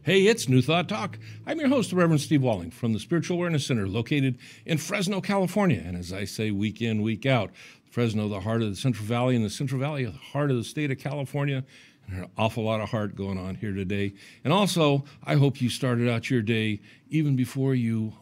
Hey, it's New Thought Talk. I'm your host, the Reverend Steve Walling from the Spiritual Awareness Center located in Fresno, California. And as I say, week in, week out, Fresno, the heart of the Central Valley, and the Central Valley, the heart of the state of California. And an awful lot of heart going on here today. And also, I hope you started out your day even before you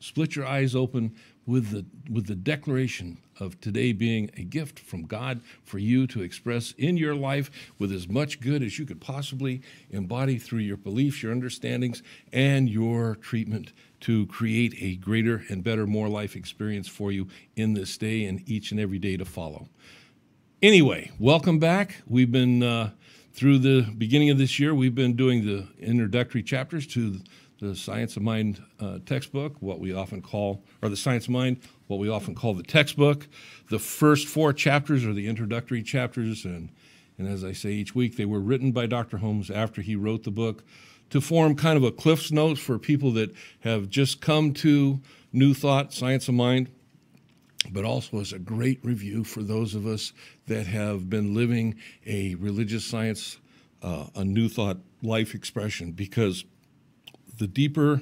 split your eyes open with the declaration of today being a gift from God for you to express in your life with as much good as you could possibly embody through your beliefs, your understandings, and your treatment to create a greater and better, more life experience for you in this day and each and every day to follow. Anyway, welcome back. We've been, through the beginning of this year, we've been doing the introductory chapters to the Science of Mind textbook, what we often call, or the Science of Mind, what we often call the textbook. The first 4 chapters are the introductory chapters, and as I say each week, they were written by Dr. Holmes after he wrote the book to form kind of a Cliff's Notes for people that have just come to New Thought, Science of Mind, but also as a great review for those of us that have been living a religious science, a New Thought life expression, because the deeper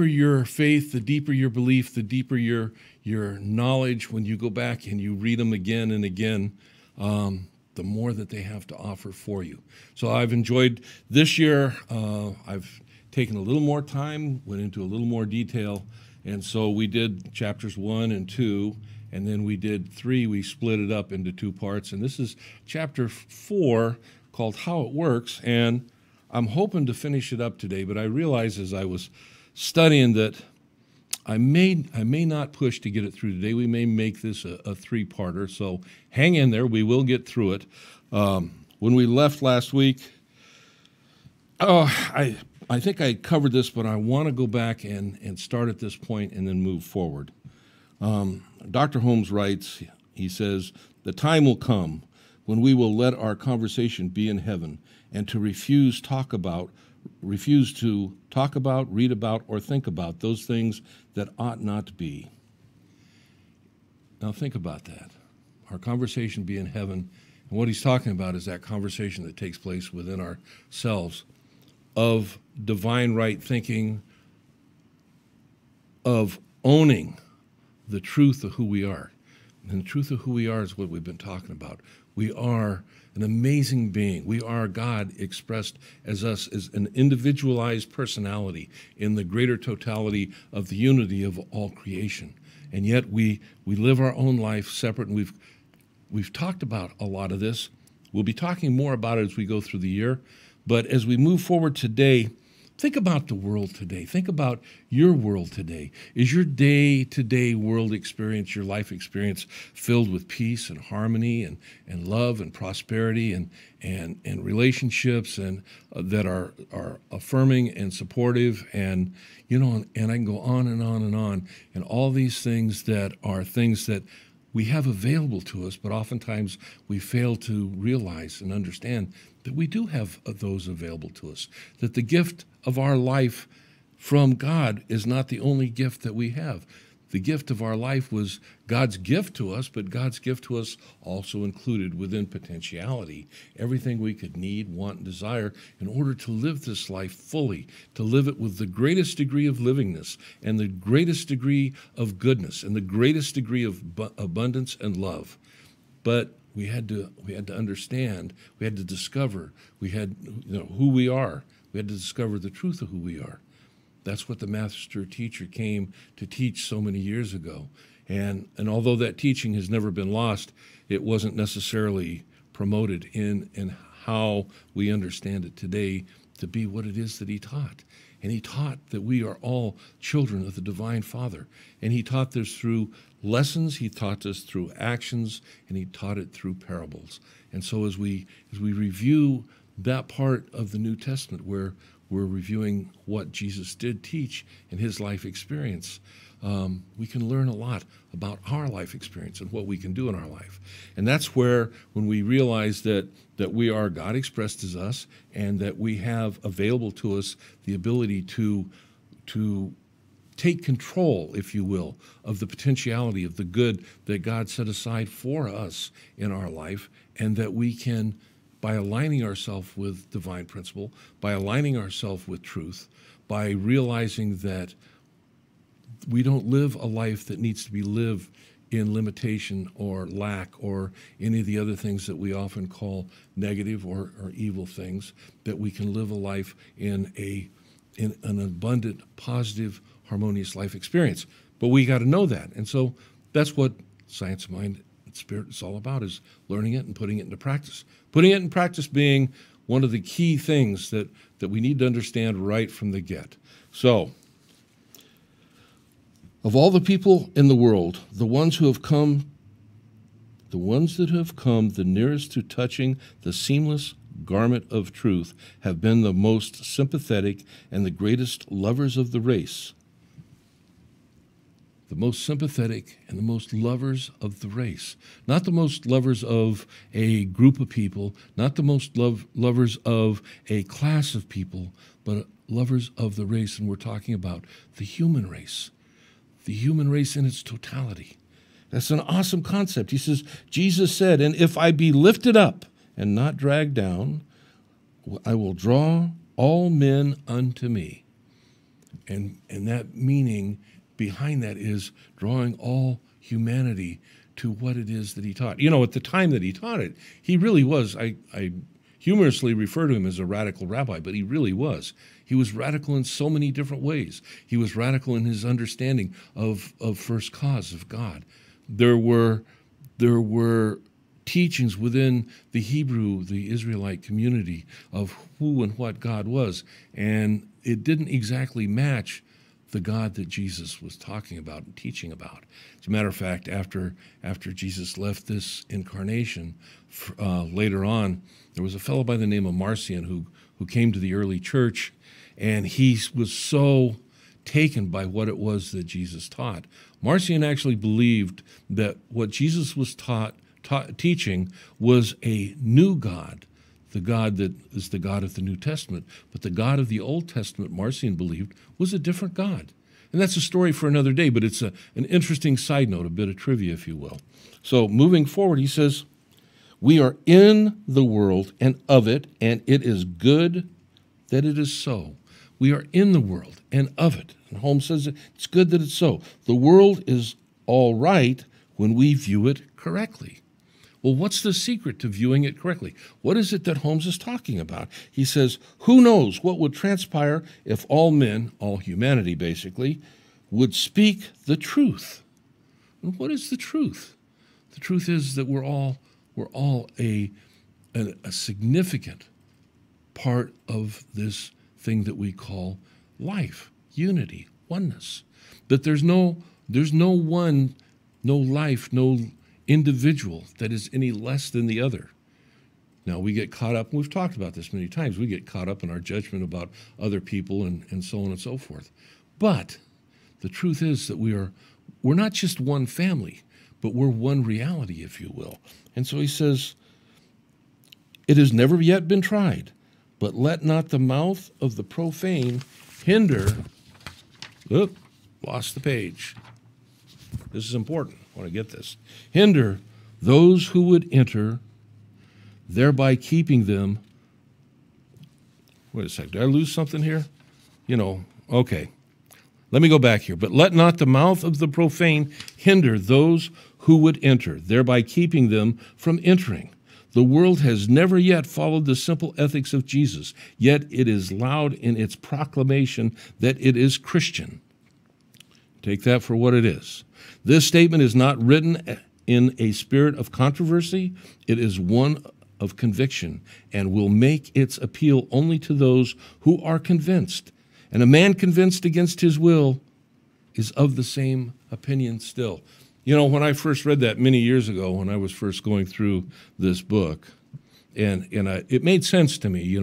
your faith, the deeper your belief, the deeper your knowledge, when you go back and you read them again and again, the more that they have to offer for you. So I've enjoyed this year. I've taken a little more time, went into a little more detail, and so we did chapters 1 and 2, and then we did 3. We split it up into 2 parts, and this is chapter 4 called How It Works, and I'm hoping to finish it up today, but I realized as I was studying that I may not push to get it through today. We may make this a 3-parter, so hang in there. We will get through it. When we left last week, I think I covered this, but I want to go back and start at this point and then move forward. Dr. Holmes writes, he says, "The time will come when we will let our conversation be in heaven, and to refuse to talk about, read about, or think about those things that ought not be." Now think about that. Our conversation be in heaven, and what he's talking about is that conversation that takes place within ourselves of divine right thinking, of owning the truth of who we are. And the truth of who we are is what we've been talking about. We are an amazing being. We are God expressed as us, as an individualized personality in the greater totality of the unity of all creation. And yet we live our own life separate, and we've talked about a lot of this. We'll be talking more about it as we go through the year. But as we move forward today, think about the world today. Think about your world today. Is your day-to-day world experience, your life experience, filled with peace and harmony and love and prosperity and relationships and that are affirming and supportive and I can go on and on and on, and all these things that are things that we have available to us, but oftentimes we fail to realize and understand that we do have those available to us, that the gift of our life from God is not the only gift that we have. The gift of our life was God's gift to us, but God's gift to us also included within potentiality everything we could need, want, and desire in order to live this life fully, to live it with the greatest degree of livingness and the greatest degree of goodness and the greatest degree of abundance and love. But we had to understand, we had to discover, we had who we are. We had to discover the truth of who we are. That's what the master teacher came to teach so many years ago. And although that teaching has never been lost, it wasn't necessarily promoted in how we understand it today to be what it is that he taught. And he taught that we are all children of the Divine Father. And he taught this through lessons, he taught us through actions, and he taught it through parables. And so as we review that part of the New Testament where we're reviewing what Jesus did teach in his life experience, we can learn a lot about our life experience and what we can do in our life. And that's where, when we realize that we are God expressed as us and that we have available to us the ability to take control, if you will, of the potentiality of the good that God set aside for us in our life, and that we can by aligning ourselves with divine principle, by aligning ourselves with truth, by realizing that we don't live a life that needs to be lived in limitation or lack or any of the other things that we often call negative or evil things, that we can live a life in an abundant, positive, harmonious life experience. But we got to know that. And so that's what Science of Mind and Spirit is all about, is learning it and putting it into practice. Putting it in practice being one of the key things that we need to understand right from the get. So, of all the people in the world, the ones that have come the nearest to touching the seamless garment of truth have been the most sympathetic and the greatest lovers of the race. The most sympathetic and the most lovers of the race. Not the most lovers of a group of people, not the most lovers of a class of people, but lovers of the race. And we're talking about the human race. The human race in its totality. That's an awesome concept. He says, Jesus said, "And if I be lifted up and not dragged down, I will draw all men unto me." And that meaning behind that is drawing all humanity to what it is that he taught. You know, at the time that he taught it, he really was, I humorously refer to him as a radical rabbi, but he really was. He was radical in so many different ways. He was radical in his understanding of first cause, of God. There were teachings within the Hebrew, the Israelite community of who and what God was, and it didn't exactly match the God that Jesus was talking about and teaching about. As a matter of fact, after Jesus left this incarnation, later on, there was a fellow by the name of Marcion who came to the early church, and he was so taken by what it was that Jesus taught. Marcion actually believed that what Jesus was teaching was a new God, the God that is the God of the New Testament. But the God of the Old Testament, Marcion believed, was a different God. And that's a story for another day, but it's an interesting side note, a bit of trivia, if you will. So moving forward, he says, "We are in the world and of it, and it is good that it is so." We are in the world and of it. And Holmes says it's good that it's so. The world is all right when we view it correctly. Well, what's the secret to viewing it correctly? What is it that Holmes is talking about? He says, who knows what would transpire if all men, all humanity basically, would speak the truth? And what is the truth? The truth is that we're all a significant part of this thing that we call life, unity, oneness. That there's no one, no life, no individual that is any less than the other. Now, we get caught up, and we've talked about this many times, we get caught up in our judgment about other people and so on and so forth. But the truth is that we're not just one family, but we're one reality, if you will. And so he says, "It has never yet been tried, but let not the mouth of the profane hinder," lost the page. This is important. I want to get this. "Hinder those who would enter, thereby keeping them." Wait a sec. Did I lose something here? Okay. Let me go back here. "But let not the mouth of the profane hinder those who would enter, thereby keeping them from entering. The world has never yet followed the simple ethics of Jesus, yet it is loud in its proclamation that it is Christian." Take that for what it is. This statement is not written in a spirit of controversy. It is one of conviction and will make its appeal only to those who are convinced. And a man convinced against his will is of the same opinion still. When I first read that many years ago, when I was first going through this book, and it made sense to me,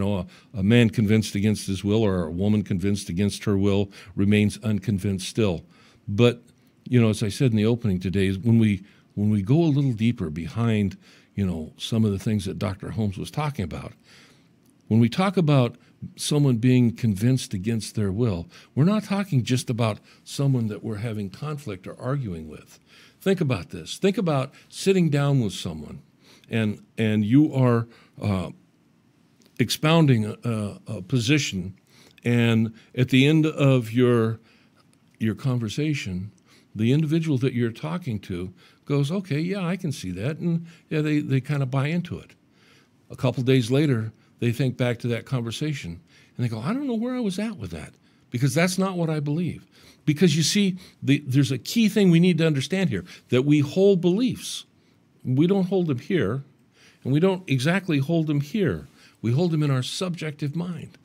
a man convinced against his will or a woman convinced against her will remains unconvinced still. But, as I said in the opening today, when we go a little deeper behind, some of the things that Dr. Holmes was talking about, when we talk about someone being convinced against their will, we're not talking just about someone that we're having conflict or arguing with. Think about this. Think about sitting down with someone, and you are expounding a position, and at the end of your conversation, the individual that you're talking to goes, okay, yeah, I can see that, and yeah, they kind of buy into it. A couple days later, they think back to that conversation, and they go, I don't know where I was at with that, because that's not what I believe. Because you see, there's a key thing we need to understand here, that we hold beliefs. We don't hold them here, and we don't exactly hold them here. We hold them in our subjective mind,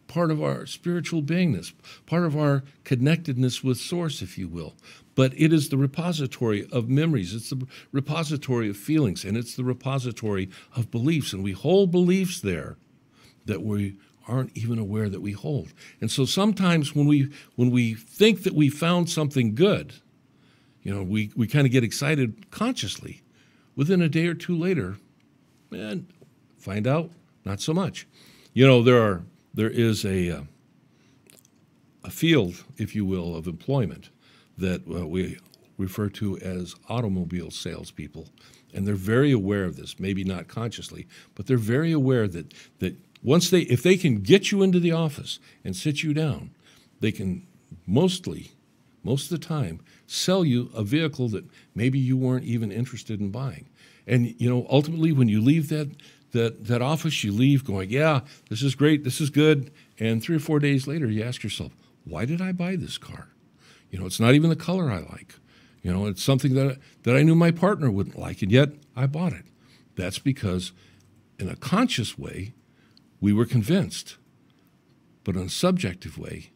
part of our spiritual beingness, part of our connectedness with Source, if you will. But it is the repository of memories, it's the repository of feelings, and it's the repository of beliefs. And we hold beliefs there that we aren't even aware that we hold. And so sometimes when we think that we found something good, we kind of get excited consciously. Within a day or two later, man, find out not so much. There is a field, if you will, of employment that we refer to as automobile salespeople, and they're very aware of this. Maybe not consciously, but they're very aware that if they can get you into the office and sit you down, they can most of the time sell you a vehicle that maybe you weren't even interested in buying. And ultimately, when you leave that office, you leave going, yeah, this is great, this is good. And 3 or 4 days later, you ask yourself, why did I buy this car? It's not even the color I like. It's something that I knew my partner wouldn't like, and yet I bought it. That's because in a conscious way, we were convinced. But in a subjective way,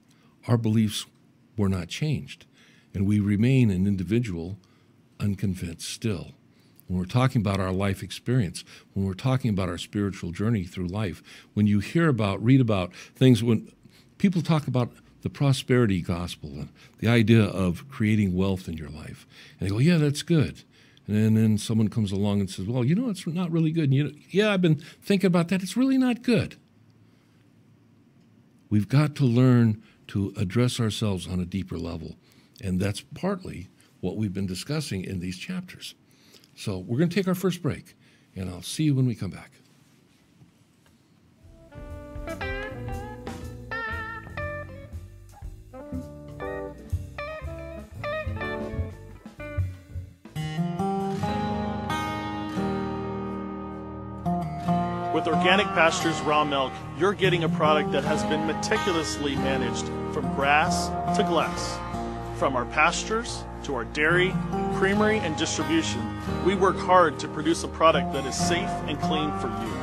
our beliefs were not changed. And we remain an individual unconvinced still. When we're talking about our life experience, when we're talking about our spiritual journey through life, when you read about things, when people talk about the prosperity gospel, and the idea of creating wealth in your life, and they go, yeah, that's good. And then someone comes along and says, well, it's not really good. And yeah, I've been thinking about that. It's really not good. We've got to learn to address ourselves on a deeper level. And that's partly what we've been discussing in these chapters. So we're going to take our first break, and I'll see you when we come back. With Organic Pastures Raw Milk, you're getting a product that has been meticulously managed from grass to glass. From our pastures to our dairy, creamery, and distribution, we work hard to produce a product that is safe and clean for you.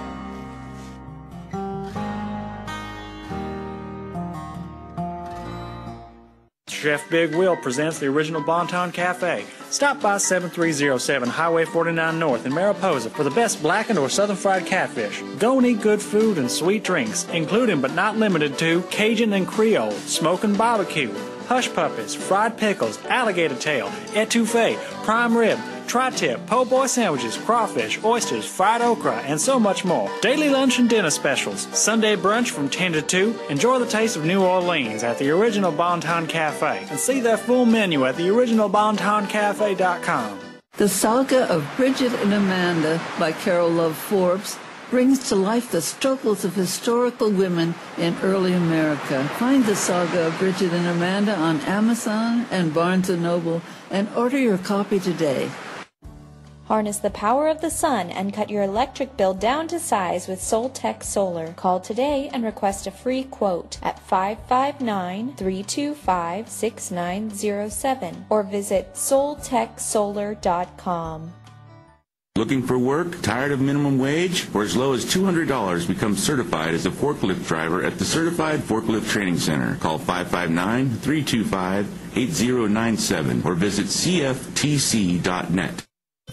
Chef Big Will presents the original Bonton Cafe. Stop by 7307 Highway 49 North in Mariposa for the best blackened or southern fried catfish. Go and eat good food and sweet drinks, including but not limited to Cajun and Creole, smoking barbecue, hush puppies, fried pickles, alligator tail, etouffee, prime rib, tri-tip, po' boy sandwiches, crawfish, oysters, fried okra, and so much more. Daily lunch and dinner specials. Sunday brunch from 10 to 2. Enjoy the taste of New Orleans at the original Bonton Cafe. And see their full menu at theoriginalbontoncafe.com. The Saga of Bridget and Amanda by Carol Love Forbes brings to life the struggles of historical women in early America. Find the Saga of Bridget and Amanda on Amazon and Barnes & Noble and order your copy today. Harness the power of the sun and cut your electric bill down to size with Soltech Solar. Call today and request a free quote at 559-325-6907 or visit soltechsolar.com. Looking for work? Tired of minimum wage? For as low as $200, become certified as a forklift driver at the Certified Forklift Training Center. Call 559-325-8097 or visit cftc.net.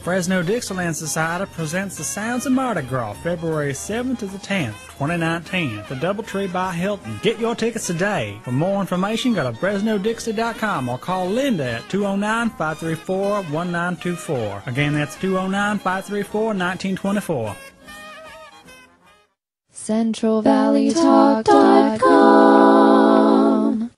Fresno Dixieland Society presents the Sounds of Mardi Gras, February 7th to the 10th, 2019, at the Doubletree by Hilton. Get your tickets today. For more information, go to FresnoDixie.com or call Linda at 209-534-1924. Again, that's 209-534-1924. CentralValleyTalk.com.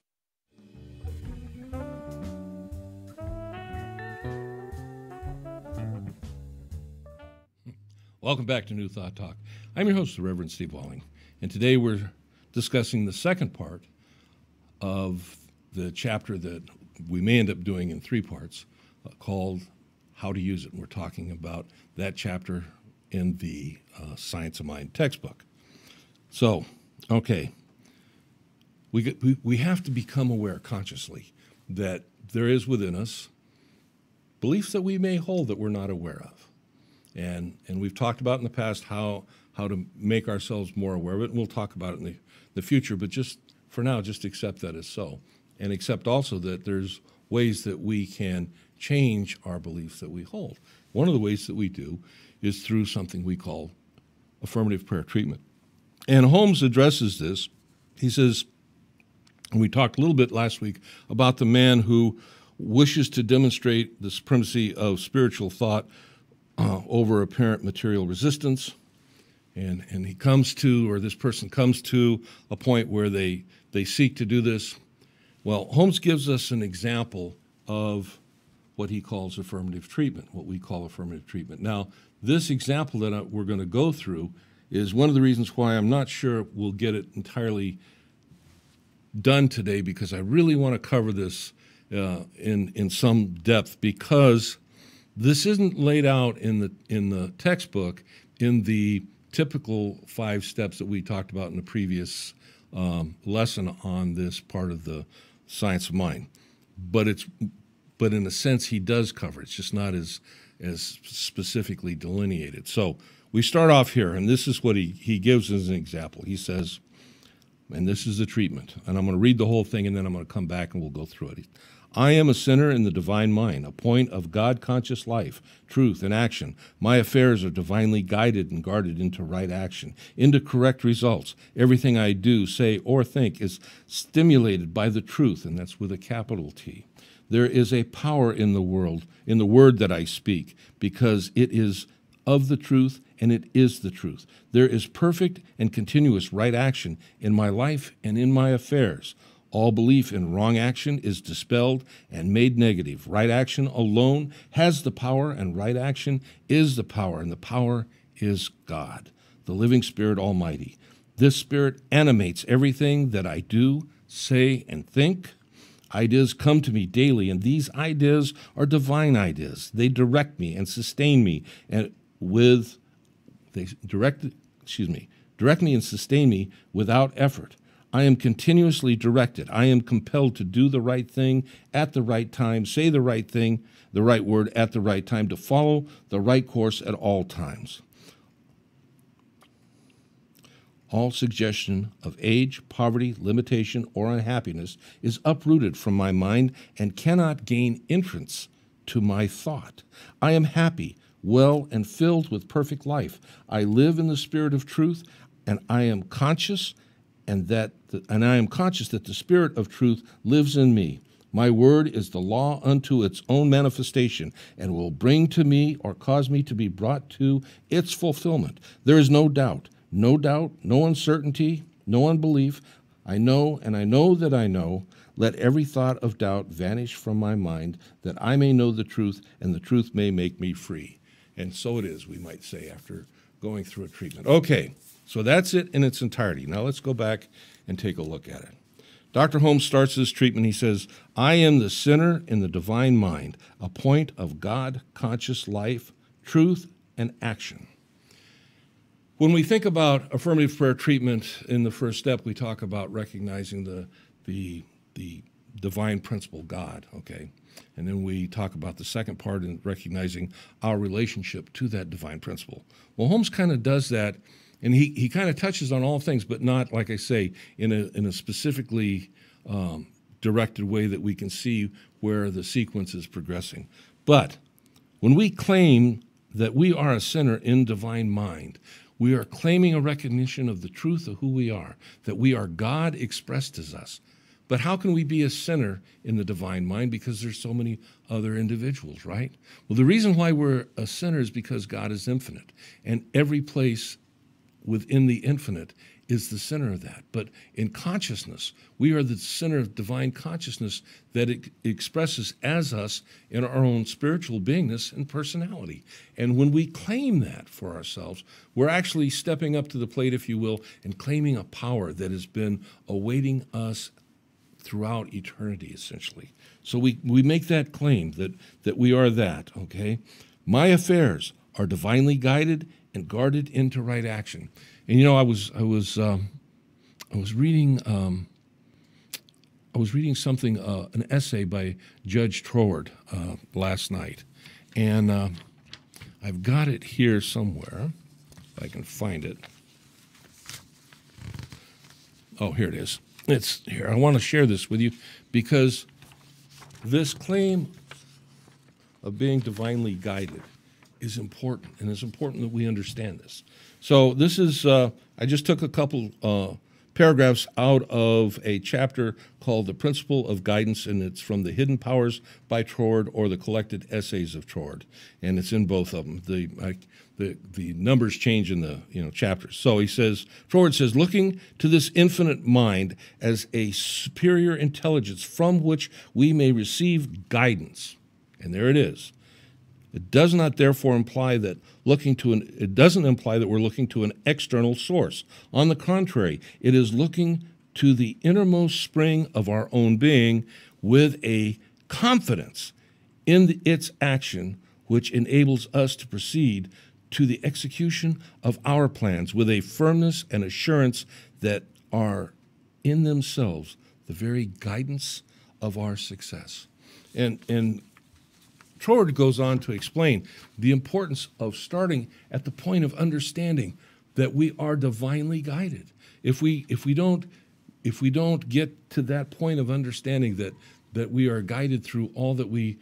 Welcome back to New Thought Talk. I'm your host, the Reverend Steve Walling, And today we're discussing the second part of the chapter that we may end up doing in 3 parts called How to Use It. And we're talking about that chapter in the Science of Mind textbook. So, okay, we have to become aware consciously that there is within us beliefs that we may hold that we're not aware of. And we've talked about in the past how to make ourselves more aware of it, and we'll talk about it in the future, but just for now, just accept that as so. And accept also that there's ways that we can change our beliefs that we hold. One of the ways that we do is through something we call affirmative prayer treatment. And Holmes addresses this. He says, and we talked a little bit last week about the man who wishes to demonstrate the supremacy of spiritual thought over apparent material resistance. And he comes to, or this person comes to a point where they seek to do this. Well, Holmes gives us an example of what he calls affirmative treatment, what we call affirmative treatment. Now, this example that we're going to go through is one of the reasons why I'm not sure we'll get it entirely done today, because I really want to cover this in some depth, because this isn't laid out in the textbook in the typical 5 steps that we talked about in the previous lesson on this part of the Science of Mind. But in a sense, he does cover it. It's just not as specifically delineated. So we start off here, and this is what he gives as an example. He says, and this is the treatment, and I'm going to read the whole thing, and then I'm going to come back and we'll go through it. I am a sinner in the divine mind, a point of God-conscious life, truth, and action. My affairs are divinely guided and guarded into right action, into correct results. Everything I do, say, or think is stimulated by the truth, and that's with a capital T. There is a power in the world, in the word that I speak, because it is of the truth, and it is the truth. There is perfect and continuous right action in my life and in my affairs. All belief in wrong action is dispelled and made negative. Right action alone has the power, and right action is the power, and the power is God, the living Spirit Almighty. This Spirit animates everything that I do, say, and think. Ideas come to me daily, and these ideas are divine ideas. They direct me and sustain me, direct me and sustain me without effort. I am continuously directed. I am compelled to do the right thing at the right time, say the right thing, the right word at the right time, to follow the right course at all times. All suggestion of age, poverty, limitation, or unhappiness is uprooted from my mind and cannot gain entrance to my thought. I am happy, well, and filled with perfect life. I live in the spirit of truth, and I am conscious that the Spirit of truth lives in me. My word is the law unto its own manifestation, and will bring to me or cause me to be brought to its fulfillment. There is no doubt, no uncertainty, no unbelief. I know, and I know that I know. Let every thought of doubt vanish from my mind, that I may know the truth, and the truth may make me free. And so it is, we might say, after going through a treatment. Okay. So that's it in its entirety. Now let's go back and take a look at it. Dr. Holmes starts this treatment. He says, I am the sinner in the divine mind, a point of God-conscious life, truth, and action. When we think about affirmative prayer treatment in the first step, we talk about recognizing the divine principle, God, okay? And then we talk about the second part in recognizing our relationship to that divine principle. Well, Holmes kind of does that. And he kind of touches on all things, but not, like I say, in a specifically directed way that we can see where the sequence is progressing. But when we claim that we are a sinner in divine mind, we are claiming a recognition of the truth of who we are, that we are God expressed as us. But how can we be a sinner in the divine mind? Because there's so many other individuals, right? Well, the reason why we're a sinner is because God is infinite, and every place within the infinite is the center of that. But in consciousness, we are the center of divine consciousness that it expresses as us in our own spiritual beingness and personality. And when we claim that for ourselves, we're actually stepping up to the plate, if you will, and claiming a power that has been awaiting us throughout eternity, essentially. So we make that claim that we are that, okay? My affairs are divinely guided and guarded into right action. And you know, I was reading something, an essay by Judge Troward last night, and I've got it here somewhere, if I can find it. Oh, here it is. It's here. I want to share this with you because this claim of being divinely guided is important, and it's important that we understand this. So this is, I just took a couple paragraphs out of a chapter called The Principle of Guidance, and it's from The Hidden Powers by Troward or The Collected Essays of Troward, and it's in both of them. The numbers change in the chapters. So he says, Troward says, looking to this infinite mind as a superior intelligence from which we may receive guidance, and there it is. It does not therefore imply that it doesn't imply that we're looking to an external source. On the contrary, it is looking to the innermost spring of our own being with a confidence in its action, which enables us to proceed to the execution of our plans with a firmness and assurance that are in themselves the very guidance of our success. And Troward goes on to explain the importance of starting at the point of understanding that we are divinely guided. If we don't get to that point of understanding that we are guided through all that we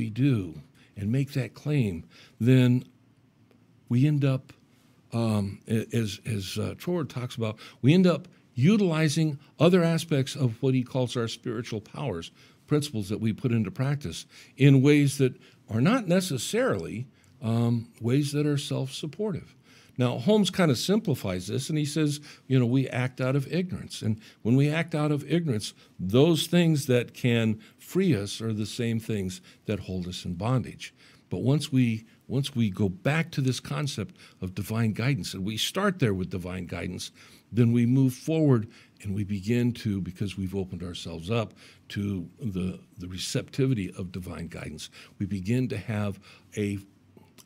do and make that claim, then we end up, as Troward talks about, we end up utilizing other aspects of what he calls our spiritual powers, principles that we put into practice in ways that are not necessarily ways that are self-supportive. Now, Holmes kind of simplifies this, and he says, we act out of ignorance. And when we act out of ignorance, those things that can free us are the same things that hold us in bondage. But once we go back to this concept of divine guidance, and we start there with divine guidance, then we move forward and we begin to, because we've opened ourselves up to the receptivity of divine guidance, we begin to have a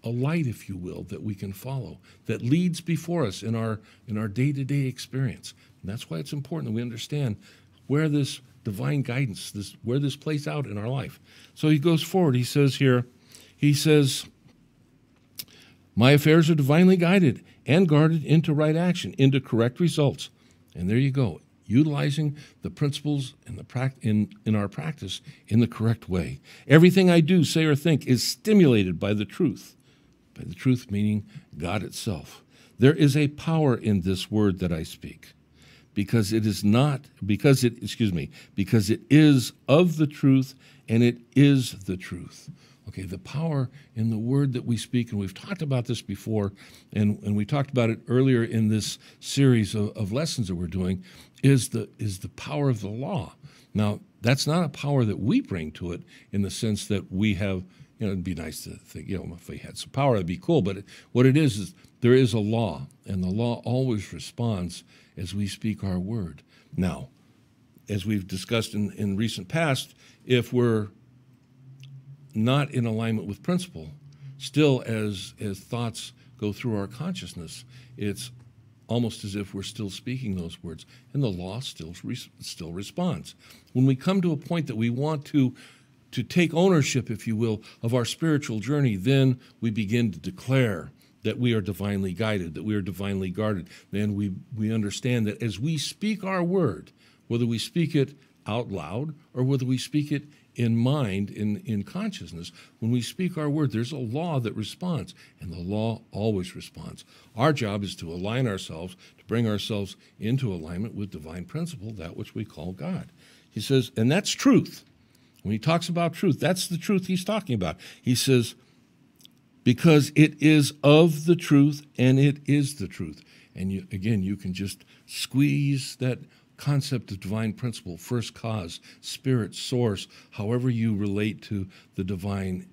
light, if you will, that we can follow, that leads before us in our day-to-day experience. And that's why it's important that we understand where this divine guidance, where this plays out in our life. So he goes forward, he says, my affairs are divinely guided and guarded into right action, into correct results. And there you go, utilizing the principles in our practice in the correct way. Everything I do, say, or think is stimulated by the truth meaning God itself. There is a power in this word that I speak, because it is of the truth, and it is the truth. Okay, the power in the word that we speak, and we've talked about this before, and we talked about it earlier in this series of lessons that we're doing, is the power of the law. Now, that's not a power that we bring to it in the sense that we have, it'd be nice to think, if we had some power, that'd be cool, but what it is there is a law, and the law always responds as we speak our word. Now, as we've discussed in recent past, if we're not in alignment with principle, still as thoughts go through our consciousness, it's almost as if we're still speaking those words, and the law still responds. When we come to a point that we want to take ownership, if you will, of our spiritual journey, then we begin to declare that we are divinely guided, that we are divinely guarded. Then we understand that as we speak our word, whether we speak it out loud or whether we speak it in mind, in consciousness, when we speak our word, there's a law that responds, and the law always responds. Our job is to align ourselves, to bring ourselves into alignment with divine principle, that which we call God. He says, and that's truth. When he talks about truth, that's the truth he's talking about. He says, because it is of the truth, and it is the truth. And you can just squeeze that concept of divine principle, first cause, spirit, source, however you relate to the divine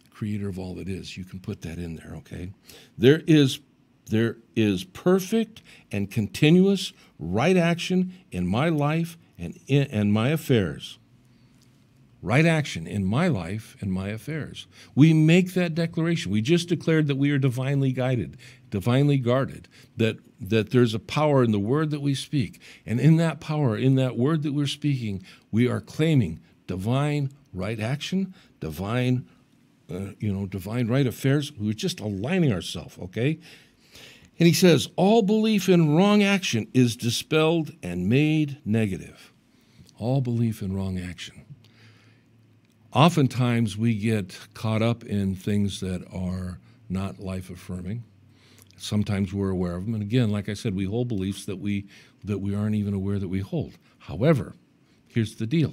creator of all that is. You can put that in there, okay? There is perfect and continuous right action in my life and my affairs. Right action in my life and my affairs. We make that declaration. We just declared that we are divinely guided, divinely guarded, that there's a power in the word that we speak. And in that power, in that word that we're speaking, we are claiming divine right action, divine right affairs. We're just aligning ourselves, okay? And he says, all belief in wrong action is dispelled and made negative. All belief in wrong action. Oftentimes we get caught up in things that are not life-affirming. Sometimes we're aware of them. And again, like I said, we hold beliefs that we aren't even aware that we hold. However, here's the deal.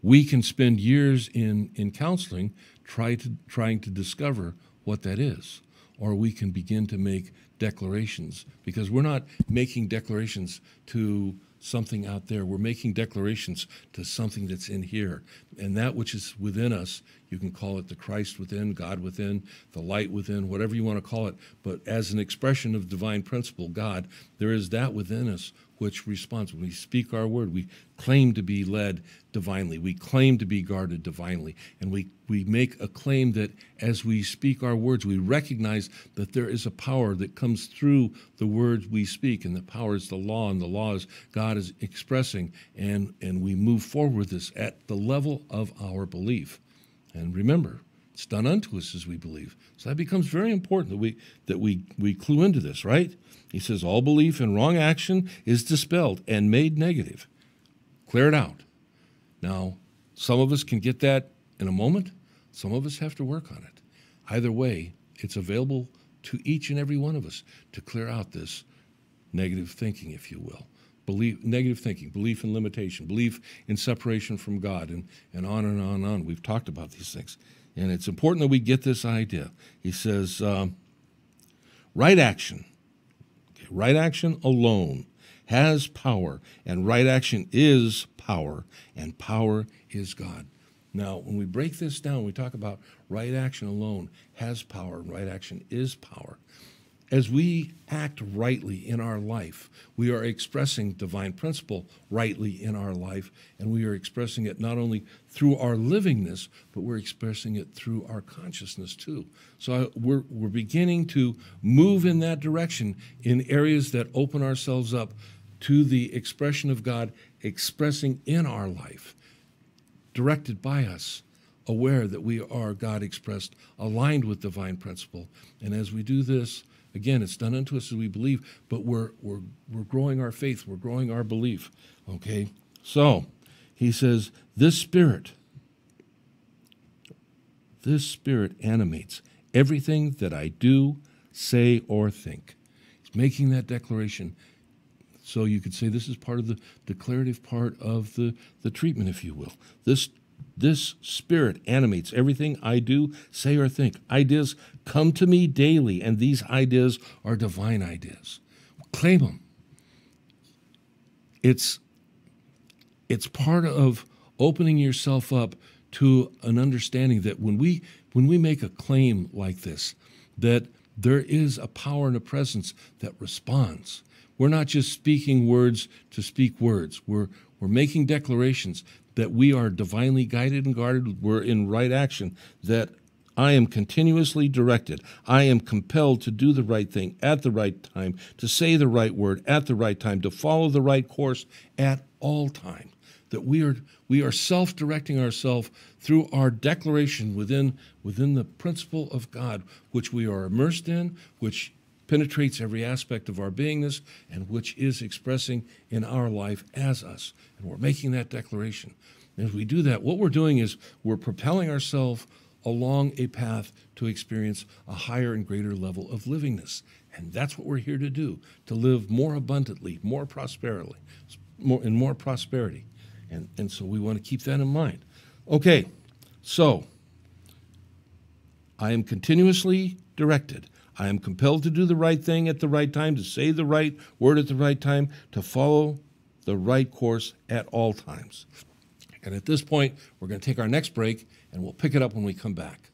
We can spend years in counseling trying to discover what that is. Or we can begin to make declarations, because we're not making declarations to something out there. We're making declarations to something that's in here. And that which is within us, you can call it the Christ within, God within, the light within, whatever you want to call it. But as an expression of divine principle, God, there is that within us which responds. When we speak our word, we claim to be led divinely. We claim to be guarded divinely. And we make a claim that as we speak our words, we recognize that there is a power that comes through the words we speak, and the power is the law, and the law is God is expressing, and we move forward with this at the level of our belief. And remember, it's done unto us as we believe. So that becomes very important that we clue into this, right? He says, all belief in wrong action is dispelled and made negative. Clear it out. Now, some of us can get that in a moment. Some of us have to work on it. Either way, it's available to each and every one of us to clear out this negative thinking, if you will. Negative thinking, belief in limitation, belief in separation from God, and on and on and on. We've talked about these things. And it's important that we get this idea. He says, right action. Okay, right action alone has power, and right action is power, and power is God. Now, when we break this down, we talk about right action alone has power, and right action is power. As we act rightly in our life, we are expressing divine principle rightly in our life, and we are expressing it not only through our livingness, but we're expressing it through our consciousness too. So we're beginning to move in that direction in areas that open ourselves up to the expression of God expressing in our life, directed by us, aware that we are God expressed, aligned with divine principle. And as we do this, again, it's done unto us as we believe, but we're growing our faith, we're growing our belief, okay? So, he says, this spirit animates everything that I do, say, or think. He's making that declaration. So you could say this is part of the declarative part of the treatment, if you will. This spirit animates everything I do, say, or think. Ideas come to me daily, and these ideas are divine ideas. Claim them. It's part of opening yourself up to an understanding that when we make a claim like this, that there is a power and a presence that responds. We're not just speaking words to speak words. We're making declarations that we are divinely guided and guarded. We're in right action, that I am continuously directed. I am compelled to do the right thing at the right time, to say the right word at the right time, to follow the right course at all time. That we are self-directing ourselves through our declaration within the principle of God, which we are immersed in, which penetrates every aspect of our beingness, and which is expressing in our life as us. And we're making that declaration. And as we do that, what we're doing is we're propelling ourselves along a path to experience a higher and greater level of livingness. And that's what we're here to do, to live more abundantly, more prosperity. And so we want to keep that in mind. Okay, so I am continuously directed. I am compelled to do the right thing at the right time, to say the right word at the right time, to follow the right course at all times. And at this point, we're going to take our next break, and we'll pick it up when we come back.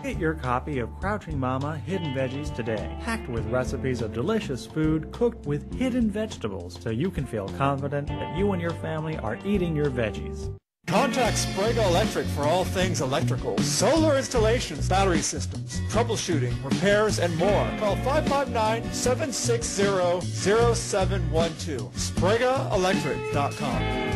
Get your copy of Crouching Mama Hidden Veggies today, packed with recipes of delicious food cooked with hidden vegetables, so you can feel confident that you and your family are eating your veggies. Contact Sprague Electric for all things electrical, solar installations, battery systems, troubleshooting, repairs, and more. Call 559-760-0712. SpragueElectric.com.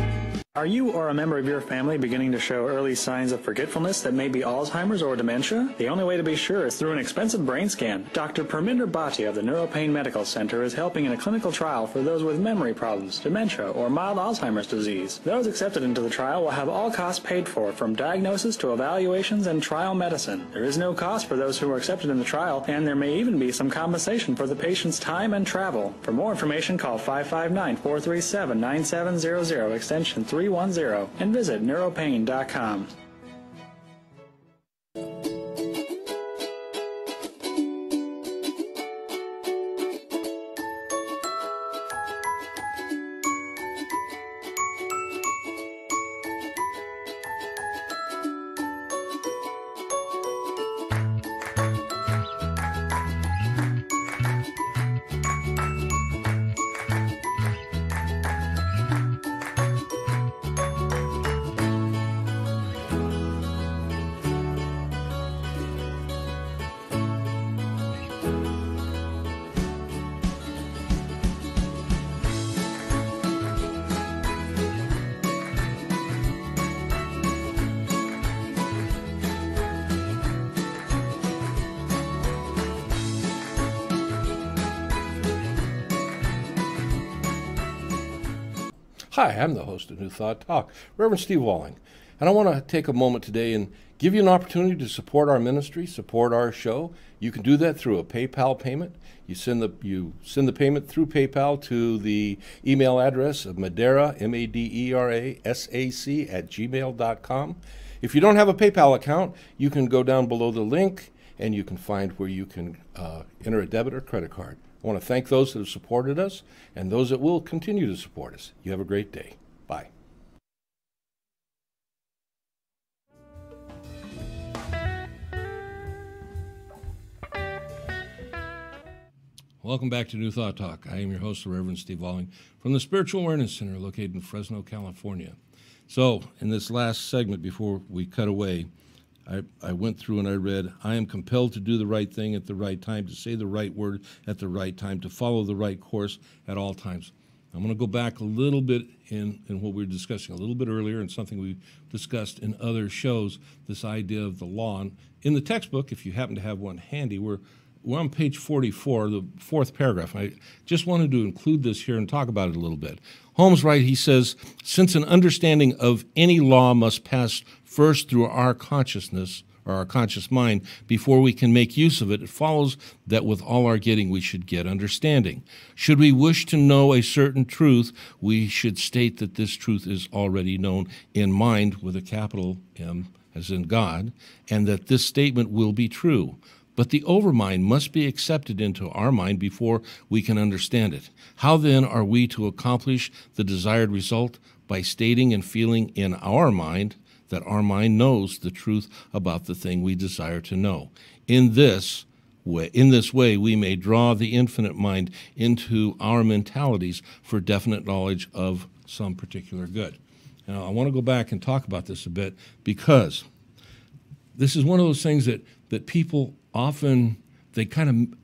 Are you or a member of your family beginning to show early signs of forgetfulness that may be Alzheimer's or dementia? The only way to be sure is through an expensive brain scan. Dr. Parminder Bhatia of the Neuropain Medical Center is helping in a clinical trial for those with memory problems, dementia, or mild Alzheimer's disease. Those accepted into the trial will have all costs paid for, from diagnosis to evaluations and trial medicine. There is no cost for those who are accepted in the trial, and there may even be some compensation for the patient's time and travel. For more information, call 559-437-9700, extension 310, and visit neuropain.com. Hi, I'm the host of New Thought Talk, Reverend Steve Walling, and I want to take a moment today and give you an opportunity to support our ministry, support our show. You can do that through a PayPal payment. You send the payment through PayPal to the email address of Madera, MADERASAC @gmail.com. If you don't have a PayPal account, you can go down below the link and you can find where you can enter a debit or credit card. I want to thank those that have supported us and those that will continue to support us. You have a great day. Bye. Welcome back to New Thought Talk. I am your host, the Reverend Steve Walling, from the Spiritual Awareness Center located in Fresno, California. So, in this last segment before we cut away, I went through and I read, I am compelled to do the right thing at the right time, to say the right word at the right time, to follow the right course at all times. I'm going to go back a little bit in what we were discussing a little bit earlier and something we discussed in other shows, this idea of the law. And in the textbook, if you happen to have one handy, we're on page 44, the fourth paragraph. I just wanted to include this here and talk about it a little bit. Holmes writes, he says, since an understanding of any law must pass first through our consciousness or our conscious mind before we can make use of it, it follows that with all our getting we should get understanding. Should we wish to know a certain truth, we should state that this truth is already known in mind with a capital M, as in God, and that this statement will be true. But the overmind must be accepted into our mind before we can understand it. How then are we to accomplish the desired result? By stating and feeling in our mind that our mind knows the truth about the thing we desire to know. In this way, we may draw the infinite mind into our mentalities for definite knowledge of some particular good. Now, I want to go back and talk about this a bit because this is one of those things that people often they kind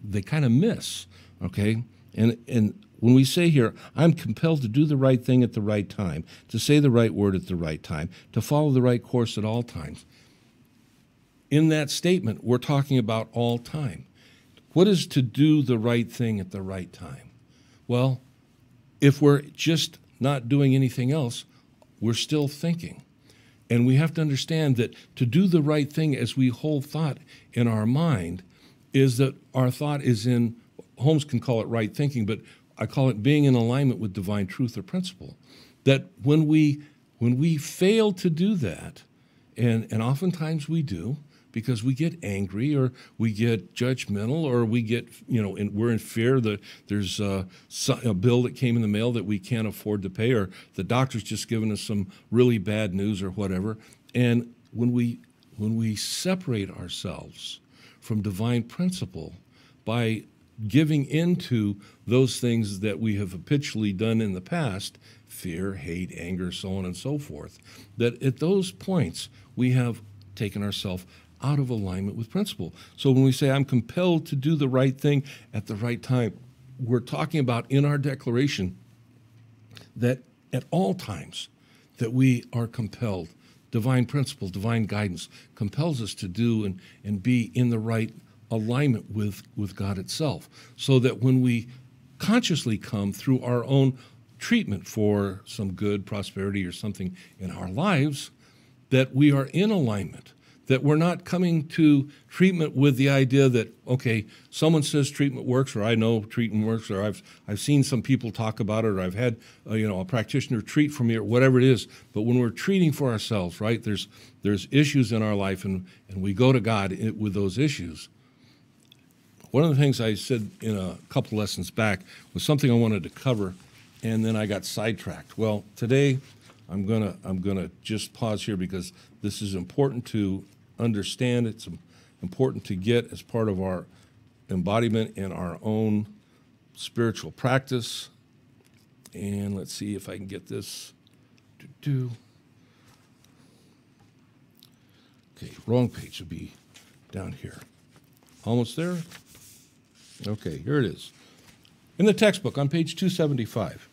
of miss, okay? And when we say here, I'm compelled to do the right thing at the right time, to say the right word at the right time, to follow the right course at all times. In that statement, we're talking about all time. What is to do the right thing at the right time? Well, if we're just not doing anything else, we're still thinking. And we have to understand that to do the right thing as we hold thought in our mind is that our thought is in, Holmes can call it right thinking, but I call it being in alignment with divine truth or principle. that when we fail to do that, and oftentimes we do, because we get angry or we get judgmental or we get, and we're in fear that there's a bill that came in the mail that we can't afford to pay, or the doctor's just given us some really bad news or whatever. And when we separate ourselves from divine principle by giving into those things that we have habitually done in the past, fear, hate, anger, so on and so forth, that at those points we have taken ourselves out of alignment with principle. So when we say, I'm compelled to do the right thing at the right time, we're talking about in our declaration that at all times that we are compelled. Divine principle, divine guidance compels us to do and be in the right alignment with God itself, so that when we consciously come through our own treatment for some good, prosperity, or something in our lives, that we are in alignment, that we're not coming to treatment with the idea that, okay, someone says treatment works, or I know treatment works, or I've seen some people talk about it, or I've had a practitioner treat for me, or whatever it is. But when we're treating for ourselves, right, there's issues in our life, and we go to God with those issues. One of the things I said in a couple lessons back was something I wanted to cover, and then I got sidetracked. Well, today I'm gonna just pause here because this is important to understand. It's important to get as part of our embodiment in our own spiritual practice. And let's see if I can get this. Okay, wrong page would be down here. Almost there? Okay, here it is. In the textbook on page 275,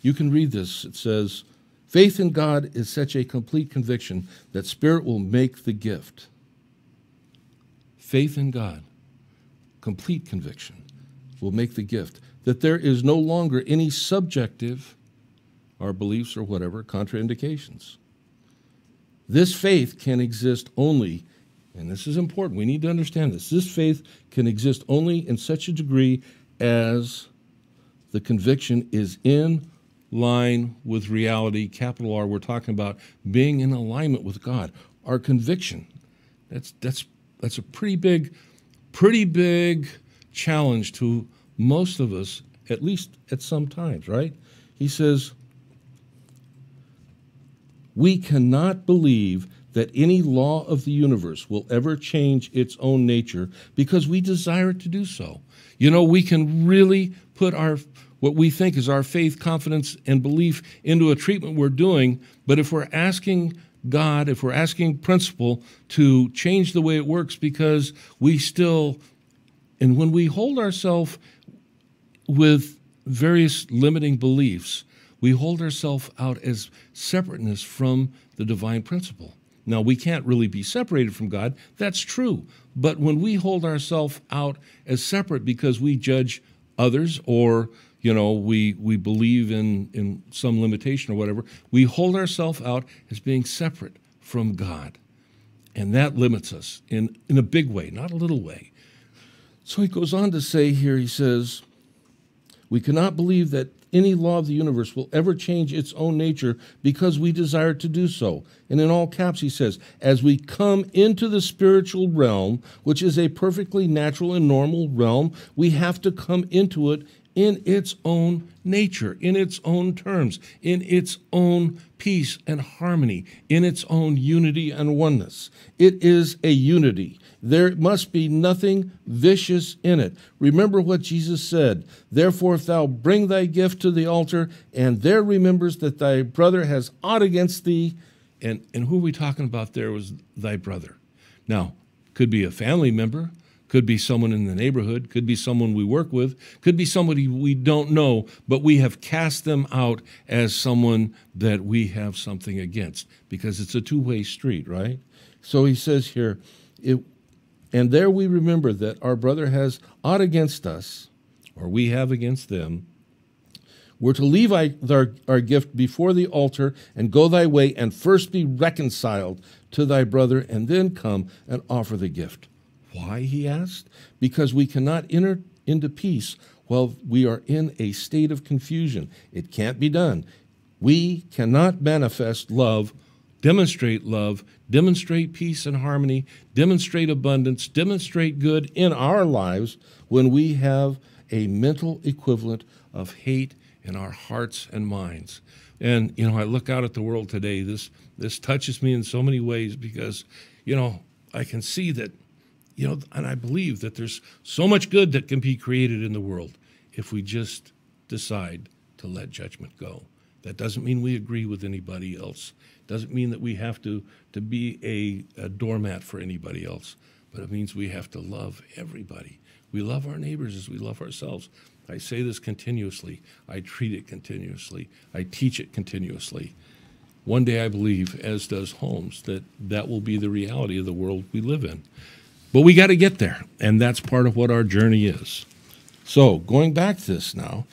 you can read this. It says, faith in God is such a complete conviction that Spirit will make the gift. Faith in God, complete conviction, will make the gift. That there is no longer any subjective, our beliefs or whatever, contraindications. This faith can exist only, and this is important, we need to understand this, this faith can exist only in such a degree as the conviction is in line with reality, capital R. We're talking about being in alignment with God. Our conviction, that's a pretty big challenge to most of us, at least at some times, right? He says, we cannot believe that any law of the universe will ever change its own nature because we desire to do so. We can really put what we think is our faith, confidence, and belief into a treatment we're doing, but if we're asking God, if we're asking principle to change the way it works because we still, and when we hold ourselves with various limiting beliefs, we hold ourselves out as separateness from the divine principle. Now, we can't really be separated from God. That's true. But when we hold ourselves out as separate because we judge others or, we believe in some limitation or whatever, we hold ourselves out as being separate from God. And that limits us in a big way, not a little way. So he goes on to say here, he says, we cannot believe that any law of the universe will ever change its own nature because we desire to do so. And in all caps, he says, as we come into the spiritual realm, which is a perfectly natural and normal realm, we have to come into it in its own nature, in its own terms, in its own peace and harmony, in its own unity and oneness. It is a unity. There must be nothing vicious in it. Remember what Jesus said, therefore if thou bring thy gift to the altar, and there remembers that thy brother has aught against thee, and who are we talking about there was thy brother? Now, could be a family member, could be someone in the neighborhood, could be someone we work with, could be somebody we don't know, but we have cast them out as someone that we have something against, because it's a two-way street, right? So he says here, and there we remember that our brother has aught against us, or we have against them. We're to leave our gift before the altar and go thy way and first be reconciled to thy brother and then come and offer the gift. Why, he asked? Because we cannot enter into peace while we are in a state of confusion. It can't be done. We cannot manifest love, demonstrate love, demonstrate peace and harmony, demonstrate abundance, demonstrate good in our lives when we have a mental equivalent of hate in our hearts and minds. And, I look out at the world today. This touches me in so many ways because, I can see that, and I believe that there's so much good that can be created in the world if we just decide to let judgment go. That doesn't mean we agree with anybody else. Doesn't mean that we have to be a doormat for anybody else. But it means we have to love everybody. We love our neighbors as we love ourselves. I say this continuously. I treat it continuously. I teach it continuously. One day I believe, as does Holmes, that will be the reality of the world we live in. But we got to get there, and that's part of what our journey is. So, going back to this now,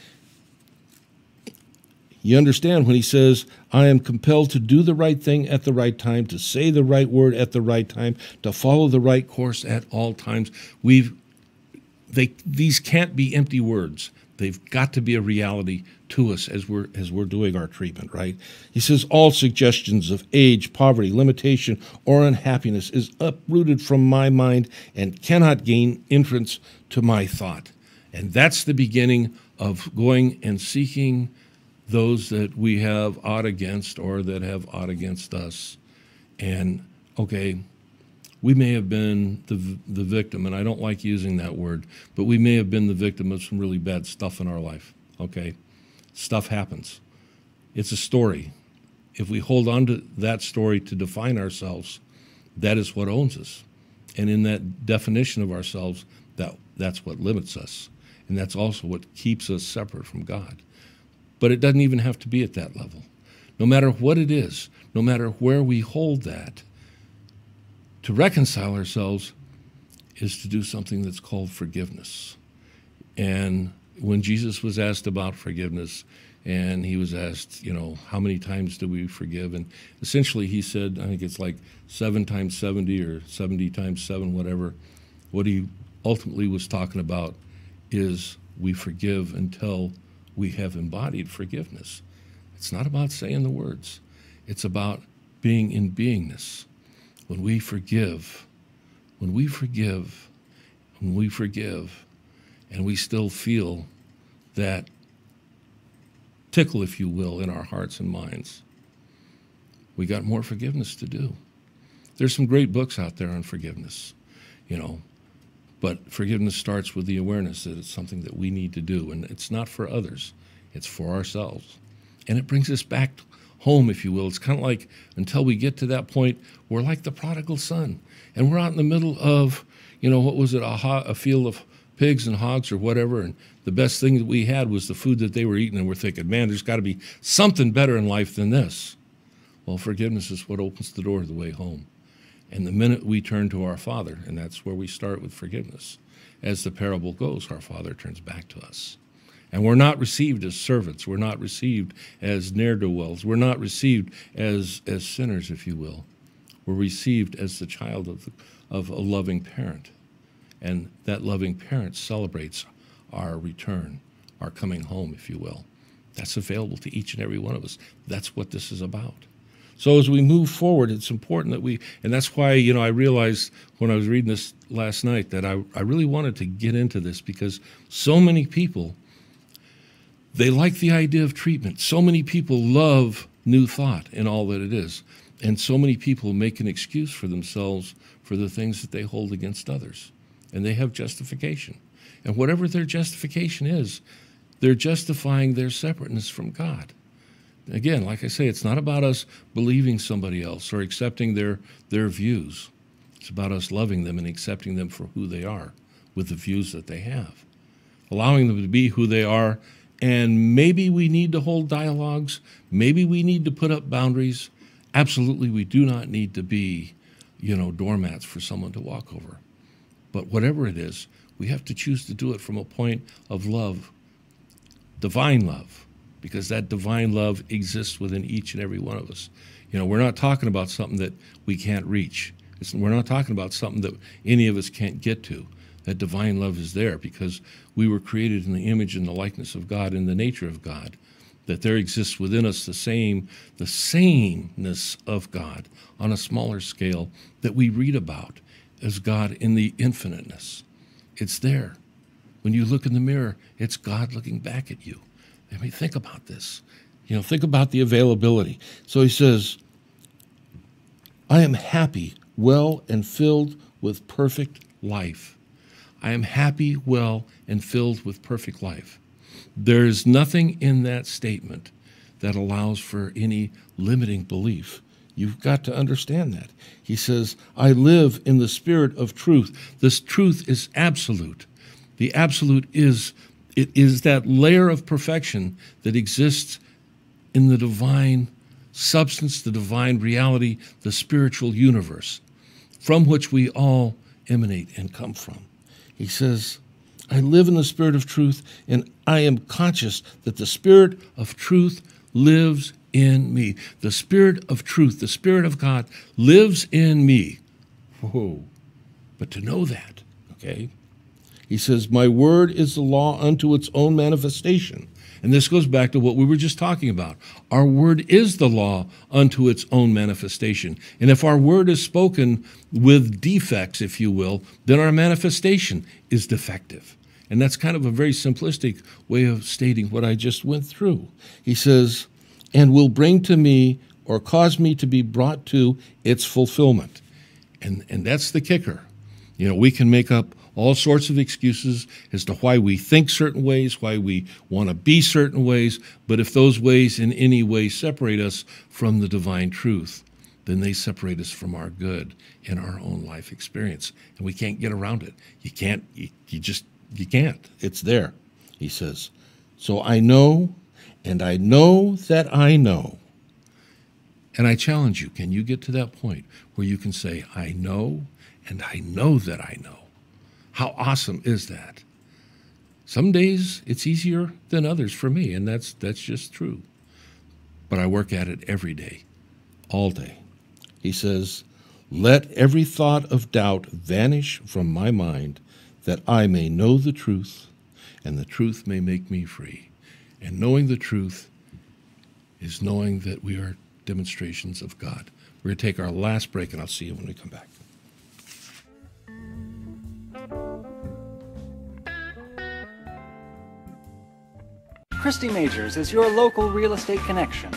you understand when he says, I am compelled to do the right thing at the right time, to say the right word at the right time, to follow the right course at all times. These can't be empty words. They've got to be a reality to us as we're doing our treatment, right? He says, all suggestions of age, poverty, limitation, or unhappiness is uprooted from my mind and cannot gain entrance to my thought. And that's the beginning of going and seeking those that we have ought against or that have ought against us. And, okay, we may have been the victim, and I don't like using that word, but we may have been the victim of some really bad stuff in our life, okay? Stuff happens. It's a story. If we hold on to that story to define ourselves, that is what owns us. And in that definition of ourselves, that's what limits us. And that's also what keeps us separate from God. But it doesn't even have to be at that level. No matter what it is, no matter where we hold that, to reconcile ourselves is to do something that's called forgiveness. And when Jesus was asked about forgiveness, and he was asked, how many times do we forgive? And essentially he said, I think it's like 7 times 70 or 70 times 7, whatever. What he ultimately was talking about is we forgive until we have embodied forgiveness. It's not about saying the words. It's about being in beingness. When we forgive, and we still feel that tickle, if you will, in our hearts and minds, we got more forgiveness to do. There's some great books out there on forgiveness, but forgiveness starts with the awareness that it's something that we need to do, and it's not for others, it's for ourselves. And it brings us back home, if you will. It's kind of like, until we get to that point, we're like the prodigal son, and we're out in the middle of, what was it, a field of pigs and hogs or whatever, and the best thing that we had was the food that they were eating, and we're thinking, man, there's got to be something better in life than this. Well, forgiveness is what opens the door to the way home. And the minute we turn to our Father, and that's where we start with forgiveness, as the parable goes, our Father turns back to us. And we're not received as servants. We're not received as ne'er-do-wells. We're not received as sinners, if you will. We're received as the child of a loving parent. And that loving parent celebrates our return, our coming home, if you will. That's available to each and every one of us. That's what this is about. So as we move forward, it's important that and that's why, I realized when I was reading this last night that I really wanted to get into this, because so many people, they like the idea of treatment. So many people love New Thought and all that it is. And so many people make an excuse for themselves for the things that they hold against others. And they have justification. And whatever their justification is, they're justifying their separateness from God. Again, like I say, it's not about us believing somebody else or accepting their views. It's about us loving them and accepting them for who they are with the views that they have. Allowing them to be who they are. And maybe we need to hold dialogues. Maybe we need to put up boundaries. Absolutely, we do not need to be, doormats for someone to walk over. But whatever it is, we have to choose to do it from a point of love, divine love, because that divine love exists within each and every one of us. We're not talking about something that we can't reach. We're not talking about something that any of us can't get to. That divine love is there because we were created in the image and the likeness of God and the nature of God. that there exists within us the sameness of God on a smaller scale that we read about as God in the infiniteness. It's there. When you look in the mirror, it's God looking back at you. I mean, think about this. Think about the availability. So he says, I am happy, well, and filled with perfect life. I am happy, well, and filled with perfect life. There is nothing in that statement that allows for any limiting belief. You've got to understand that. He says, I live in the spirit of truth. This truth is absolute. The absolute is that layer of perfection that exists in the divine substance, the divine reality, the spiritual universe, from which we all emanate and come from. He says, I live in the spirit of truth, and I am conscious that the spirit of truth lives in me. The spirit of truth, the spirit of God, lives in me. Whoa. But to know that, okay? He says, my word is the law unto its own manifestation. And this goes back to what we were just talking about. Our word is the law unto its own manifestation. And if our word is spoken with defects, if you will, then our manifestation is defective. And that's kind of a very simplistic way of stating what I just went through. He says, and will bring to me or cause me to be brought to its fulfillment. And that's the kicker. We can make up all sorts of excuses as to why we think certain ways, why we want to be certain ways, but if those ways in any way separate us from the divine truth, then they separate us from our good in our own life experience. And we can't get around it. You can't. It's there, he says. So I know, and I know that I know. And I challenge you, can you get to that point where you can say, I know, and I know that I know? How awesome is that? Some days it's easier than others for me, and that's just true. But I work at it every day, all day. He says, let every thought of doubt vanish from my mind, that I may know the truth, and the truth may make me free. And knowing the truth is knowing that we are demonstrations of God. We're going to take our last break, and I'll see you when we come back. Christy Majors is your local real estate connection.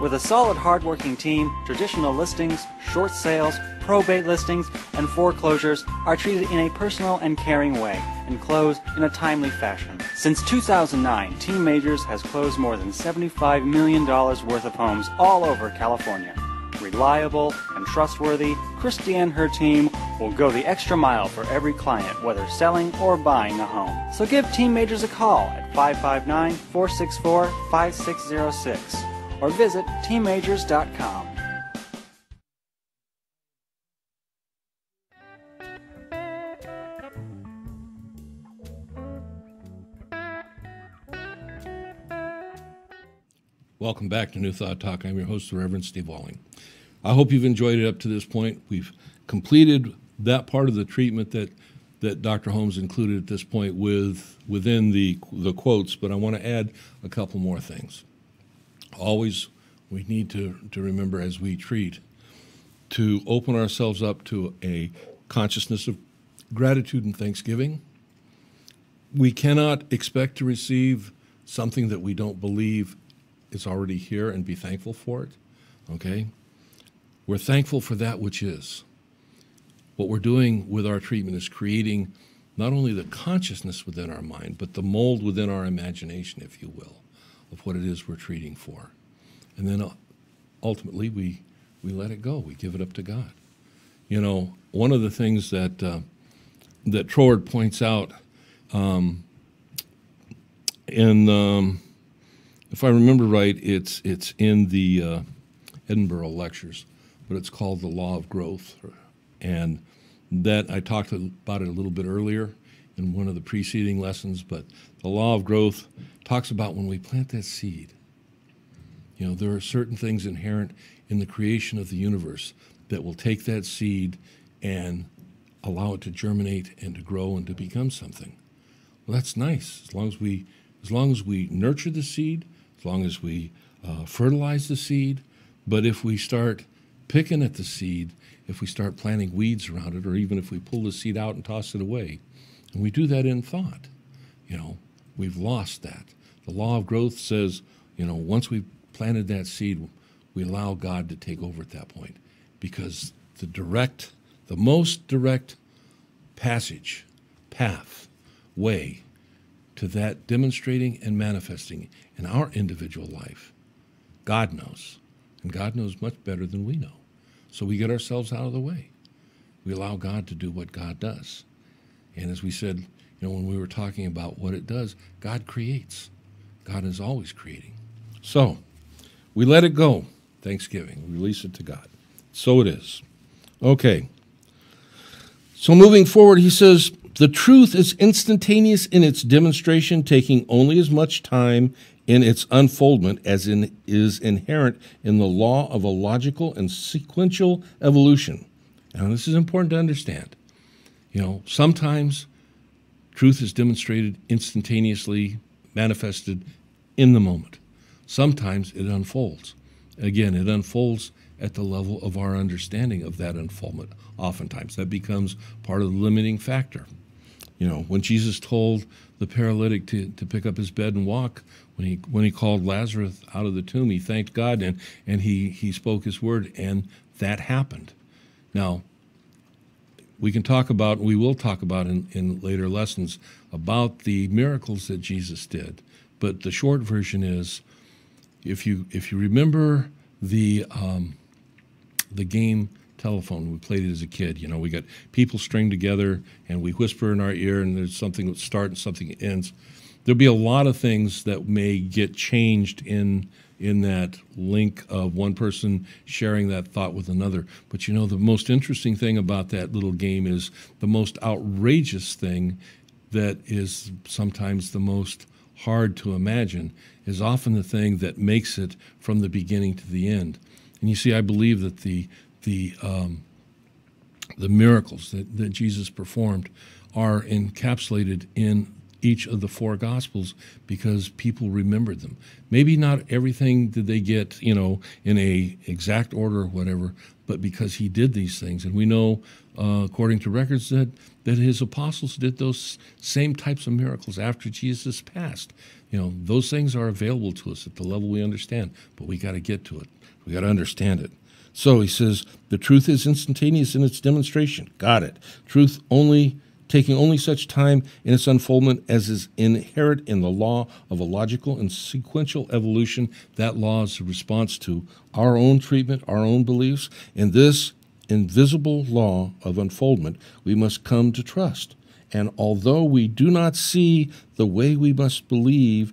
With a solid, hardworking team, traditional listings, short sales, probate listings, and foreclosures are treated in a personal and caring way and closed in a timely fashion. Since 2009, Team Majors has closed more than $75 million worth of homes all over California. Reliable and trustworthy, Christy and her team will go the extra mile for every client, whether selling or buying a home. So give Team Majors a call at 559-464-5606 or visit teammajors.com. Welcome back to New Thought Talk. I'm your host, the Reverend Steve Walling. I hope you've enjoyed it up to this point. We've completed that part of the treatment that Dr. Holmes included at this point within the quotes, but I want to add a couple more things. Always, we need to remember as we treat to open ourselves up to a consciousness of gratitude and thanksgiving. We cannot expect to receive something that we don't believe is already here and be thankful for it, okay? We're thankful for that which is. What we're doing with our treatment is creating not only the consciousness within our mind, but the mold within our imagination, if you will, of what it is we're treating for. And then ultimately we let it go. We give it up to God. One of the things that Troward points out if I remember right, it's in the Edinburgh Lectures, but it's called The Law of Growth. And that I talked about it a little bit earlier in one of the preceding lessons, but the Law of Growth talks about when we plant that seed. There are certain things inherent in the creation of the universe that will take that seed and allow it to germinate and to grow and to become something. Well, that's nice as long as we nurture the seed, as as long as we fertilize the seed. But if we start picking at the seed, if we start planting weeds around it, or even if we pull the seed out and toss it away, and we do that in thought, we've lost that. The law of growth says, once we've planted that seed, we allow God to take over at that point, because the most direct path, way to that demonstrating and manifesting in our individual life, God knows. And God knows much better than we know. So we get ourselves out of the way. We allow God to do what God does. And as we said, when we were talking about what it does, God creates. God is always creating. So we let it go, Thanksgiving. We release it to God. So it is. Okay. So moving forward, he says, the truth is instantaneous in its demonstration, taking only as much time in its unfoldment as is inherent in the law of a logical and sequential evolution. Now, this is important to understand. Sometimes truth is demonstrated instantaneously, manifested in the moment. Sometimes it unfolds. Again, it unfolds at the level of our understanding of that unfoldment. Oftentimes, that becomes part of the limiting factor. When Jesus told the paralytic to pick up his bed and walk, when he called Lazarus out of the tomb, he thanked God and he spoke his word, and that happened. Now, we will talk about in later lessons about the miracles that Jesus did. But the short version is, if you remember the game telephone, we played it as a kid. We got people stringed together and we whisper in our ear, and there's something that starts and something that ends. There'll be a lot of things that may get changed in that link of one person sharing that thought with another. But the most interesting thing about that little game is the most outrageous thing that is sometimes the most hard to imagine is often the thing that makes it from the beginning to the end. And you see, I believe that the miracles that Jesus performed are encapsulated in each of the four Gospels because people remembered them. Maybe not everything did they get, in a exact order or whatever, but because he did these things. And we know, according to records, that his apostles did those same types of miracles after Jesus passed. Those things are available to us at the level we understand, but we got to get to it. We got to understand it. So he says, the truth is instantaneous in its demonstration. Got it. Truth taking only such time in its unfoldment as is inherent in the law of a logical and sequential evolution. That law is a response to our own treatment, our own beliefs. In this invisible law of unfoldment, we must come to trust. And although we do not see the way we must believe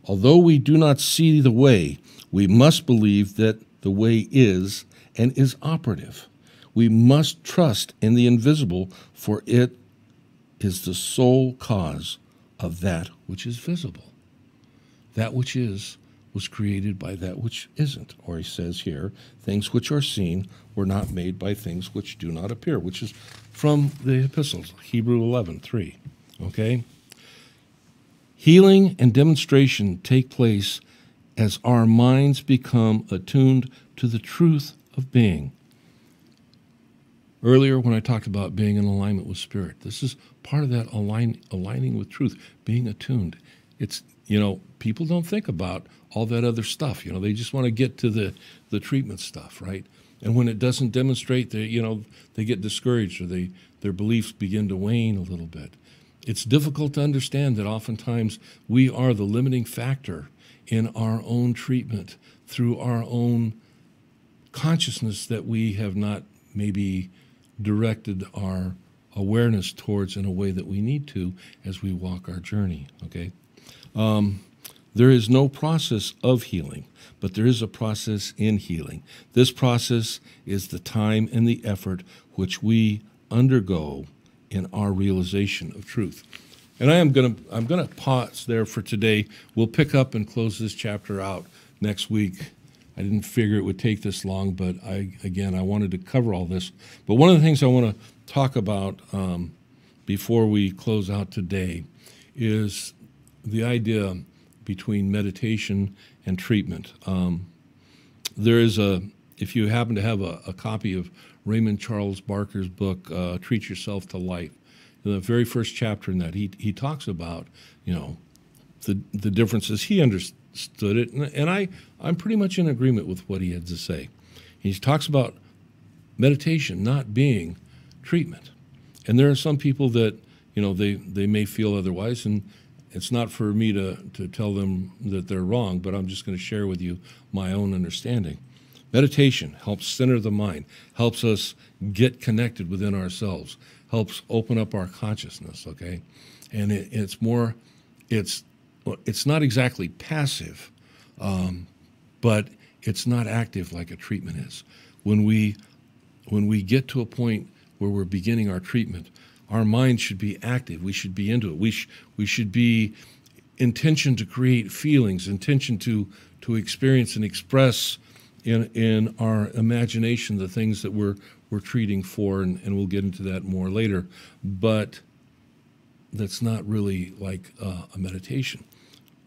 Although we do not see the way, we must believe that the way is and is operative. We must trust in the invisible, for it is the sole cause of that which is visible. That which is was created by that which isn't. Or he says here, things which are seen were not made by things which do not appear, which is from the epistles, Hebrews 11:3. Okay? Healing and demonstration take place as our minds become attuned to the truth of being. Earlier, when I talked about being in alignment with Spirit, this is part of that aligning with truth, being attuned. It's, people don't think about all that other stuff. They just want to get to the treatment stuff, right? And when it doesn't demonstrate, they get discouraged, or their beliefs begin to wane a little bit. It's difficult to understand that oftentimes we are the limiting factor in our own treatment through our own consciousness that we have not maybe directed our awareness towards in a way that we need to as we walk our journey, okay? There is no process of healing, but there is a process in healing. This process is the time and the effort which we undergo in our realization of truth. And I'm going to pause there for today. We'll pick up and close this chapter out next week. I didn't figure it would take this long, but I wanted to cover all this. But one of the things I want to talk about before we close out today is the idea between meditation and treatment. There is if you happen to have a copy of Raymond Charles Barker's book, Treat Yourself to Life, in the very first chapter in that, he talks about, the differences. He understood it, and I'm pretty much in agreement with what he had to say. He talks about meditation not being treatment. And there are some people that, they may feel otherwise, and it's not for me to tell them that they're wrong, but I'm just going to share with you my own understanding. Meditation helps center the mind, helps us get connected within ourselves, helps open up our consciousness, okay? And it's not exactly passive, but it's not active like a treatment is. When we get to a point where we're beginning our treatment, our mind should be active. We should be into it. We should be intention to create feelings, intention to experience and express in our imagination the things that we're treating for, and we'll get into that more later. But that's not really like a meditation.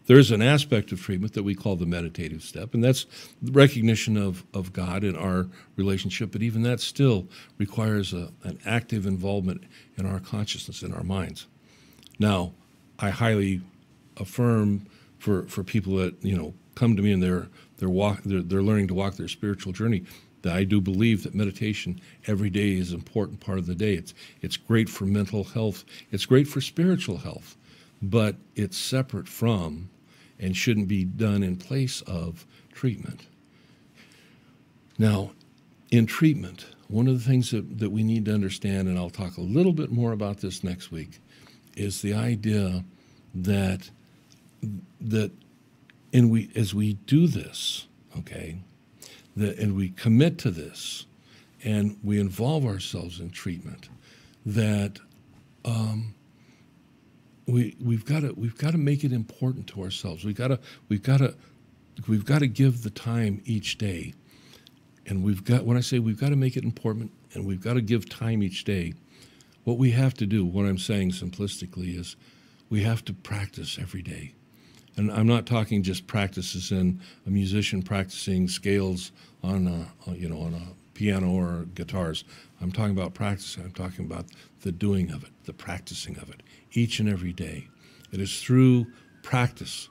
There's an aspect of treatment that we call the meditative step, and that's the recognition of God in our relationship, but even that still requires an active involvement in our consciousness, in our minds. Now, I highly affirm for people that, come to me and they're learning to walk their spiritual journey, that I do believe that meditation every day is an important part of the day. It's great for mental health. It's great for spiritual health, but it's separate from and shouldn't be done in place of treatment. Now, in treatment, one of the things that we need to understand, and I'll talk a little bit more about this next week, is the idea that as we do this, okay, and we commit to this, and we involve ourselves in treatment, that we've got to make it important to ourselves. We've got to give the time each day, and when I say we've got to make it important, and we've got to give time each day, what we have to do, what I'm saying simplistically, is we have to practice every day. And I'm not talking just practices in a musician practicing scales on a piano or guitars. I'm talking about practicing. I'm talking about the doing of it, the practicing of it, each and every day. It is through practice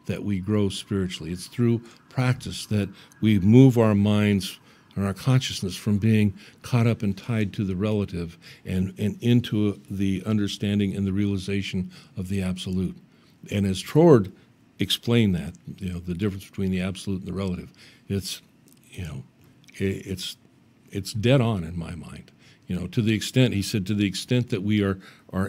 that we grow spiritually. It's through practice that we move our minds and our consciousness from being caught up and tied to the relative and into the understanding and the realization of the absolute. And as Trord explained that, the difference between the absolute and the relative, it's dead on in my mind. To the extent, he said, to the extent that we are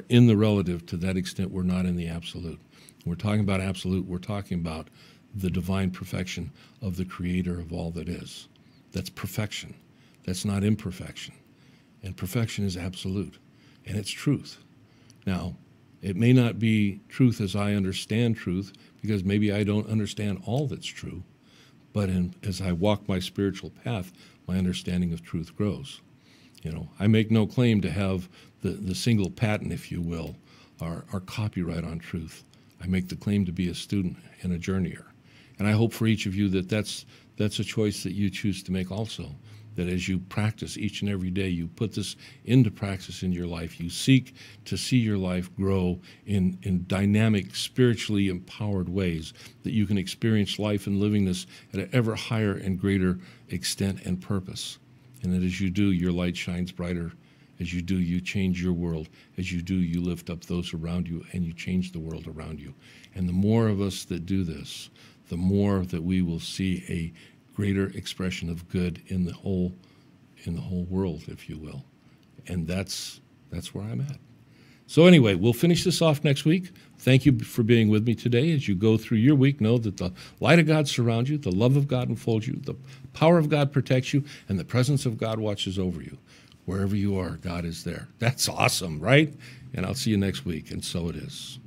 in the relative, to that extent we're not in the absolute. When we're talking about absolute, we're talking about the divine perfection of the creator of all that is. That's perfection. That's not imperfection. And perfection is absolute. And it's truth. Now, it may not be truth as I understand truth, because maybe I don't understand all that's true, but as I walk my spiritual path, my understanding of truth grows. I make no claim to have the single patent, if you will, or copyright on truth. I make the claim to be a student and a journeyer. And I hope for each of you that that's a choice that you choose to make also, that as you practice each and every day, you put this into practice in your life. You seek to see your life grow in dynamic, spiritually empowered ways, that you can experience life and living this at an ever higher and greater extent and purpose. And that as you do, your light shines brighter. As you do, you change your world. As you do, you lift up those around you and you change the world around you. And the more of us that do this, the more that we will see a greater expression of good in the whole world, if you will. And that's where I'm at. So anyway, we'll finish this off next week. Thank you for being with me today. As you go through your week, know that the light of God surrounds you, the love of God enfolds you, the power of God protects you, and the presence of God watches over you. Wherever you are, God is there. That's awesome, right? And I'll see you next week, and so it is.